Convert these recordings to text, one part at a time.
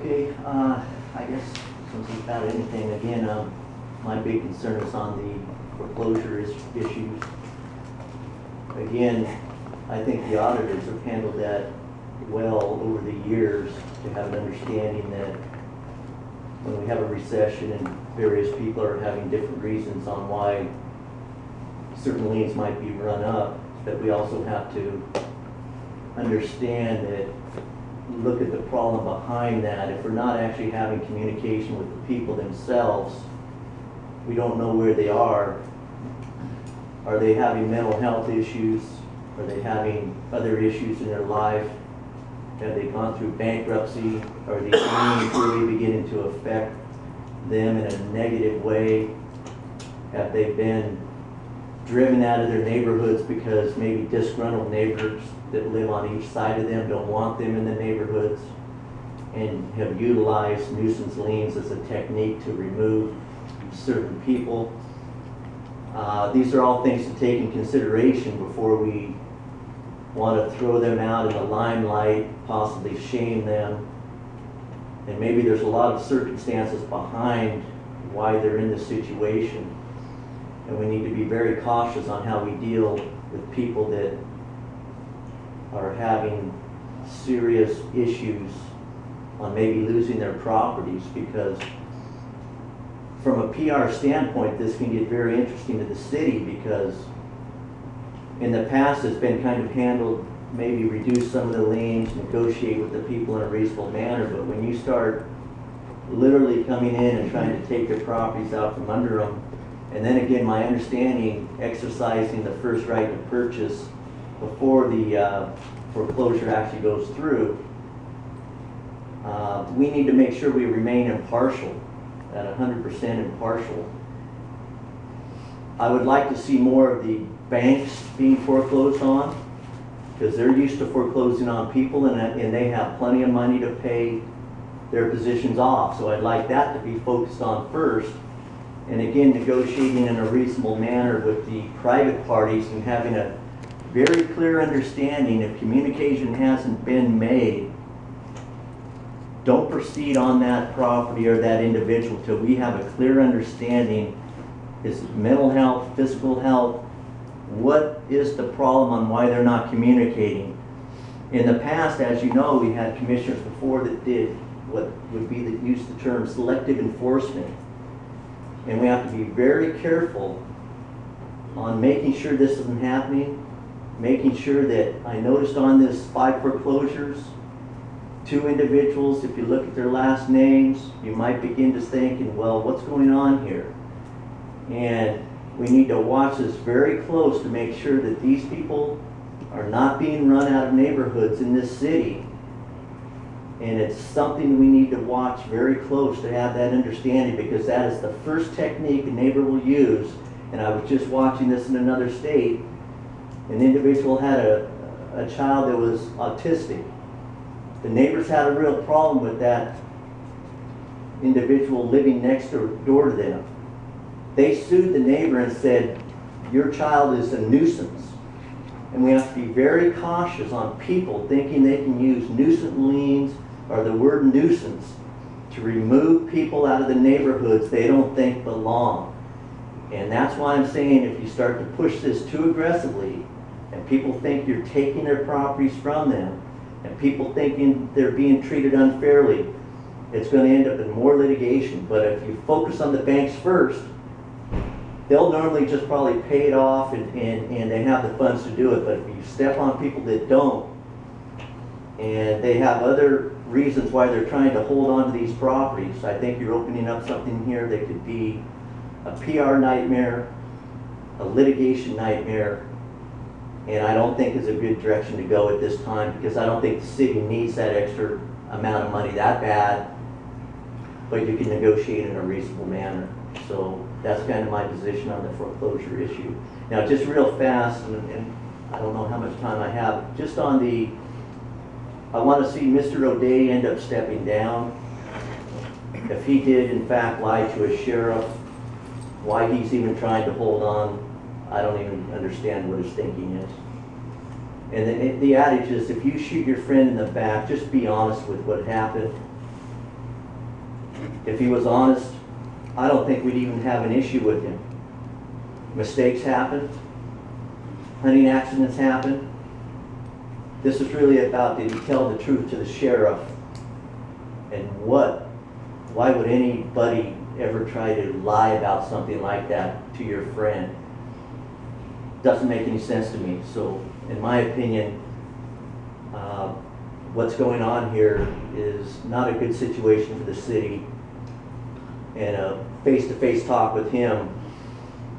Okay, I guess since we've got anything, again, my big concern is on the foreclosure issues. Again, I think the auditors have handled that well over the years to have an understanding that when we have a recession and various people are having different reasons on why certain liens might be run up, that we also have to understand that, look at the problem behind that. If we're not actually having communication with the people themselves, we don't know where they are. Are they having mental health issues? Are they having other issues in their life? Have they gone through bankruptcy? Are these liens really beginning to affect them in a negative way? Have they been driven out of their neighborhoods because maybe disgruntled neighbors that live on each side of them don't want them in the neighborhoods, and have utilized nuisance liens as a technique to remove certain people? These are all things to take in consideration before we want to throw them out in the limelight, possibly shame them. And maybe there's a lot of circumstances behind why they're in this situation. And we need to be very cautious on how we deal with people that are having serious issues on maybe losing their properties, because from a PR standpoint, this can get very interesting to the city, because in the past it's been kind of handled, maybe reduce some of the liens, negotiate with the people in a reasonable manner, but when you start literally coming in and trying to take their properties out from under them, and then again, my understanding, exercising the first right to purchase before the foreclosure actually goes through, we need to make sure we remain impartial, at 100% impartial. I would like to see more of the banks being foreclosed on, because they're used to foreclosing on people, and they have plenty of money to pay their positions off. So I'd like that to be focused on first. And again, negotiating in a reasonable manner with the private parties and having a very clear understanding. If communication hasn't been made, don't proceed on that property or that individual till we have a clear understanding. Is it mental health, physical health? What is the problem on why they're not communicating? In the past, as you know, we had commissioners before that did what would be that use the term selective enforcement. And we have to be very careful on making sure this isn't happening, making sure that, I noticed on this 5 foreclosures, 2 individuals, if you look at their last names, you might begin to thinking, well, what's going on here? And we need to watch this very close to make sure that these people are not being run out of neighborhoods in this city. And it's something we need to watch very close to have that understanding, because that is the first technique a neighbor will use. And I was just watching this in another state. An individual had a child that was autistic. The neighbors had a real problem with that individual living next door to them. They sued the neighbor and said, your child is a nuisance. And we have to be very cautious on people thinking they can use nuisance liens or the word nuisance to remove people out of the neighborhoods they don't think belong. And that's why I'm saying, if you start to push this too aggressively and people think you're taking their properties from them, and people thinking they're being treated unfairly, it's going to end up in more litigation. But if you focus on the banks first, they'll normally just probably pay it off, and they have the funds to do it. But if you step on people that don't, and they have other reasons why they're trying to hold on to these properties, I think you're opening up something here that could be a PR nightmare, a litigation nightmare, and I don't think it's a good direction to go at this time, because I don't think the city needs that extra amount of money that bad, but you can negotiate in a reasonable manner. So that's kind of my position on the foreclosure issue. Now, just real fast, and I don't know how much time I have, just on the, I want to see Mr. O'Day end up stepping down. If he did in fact lie to a sheriff, why he's even trying to hold on, I don't even understand what his thinking is. And the adage is, if you shoot your friend in the back, just be honest with what happened. If he was honest, I don't think we'd even have an issue with him. Mistakes happen. Hunting accidents happen. This is really about, did he tell the truth to the sheriff? And why would anybody ever try to lie about something like that to your friend? Doesn't make any sense to me. So in my opinion, what's going on here is not a good situation for the city. And a face-to-face talk with him,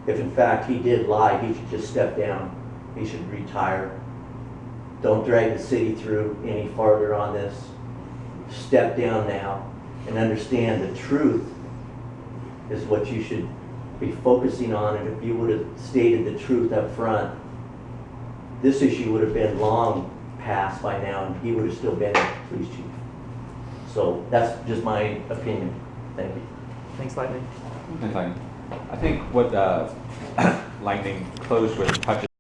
if in fact he did lie, he should just step down. He should retire. Don't drag the city through any farther on this. Step down now and understand the truth is what you should be focusing on. And if you would have stated the truth up front, this issue would have been long past by now and he would have still been police chief. So that's just my opinion. Thank you. Thanks, Lightning. I think what Lightning closed with touches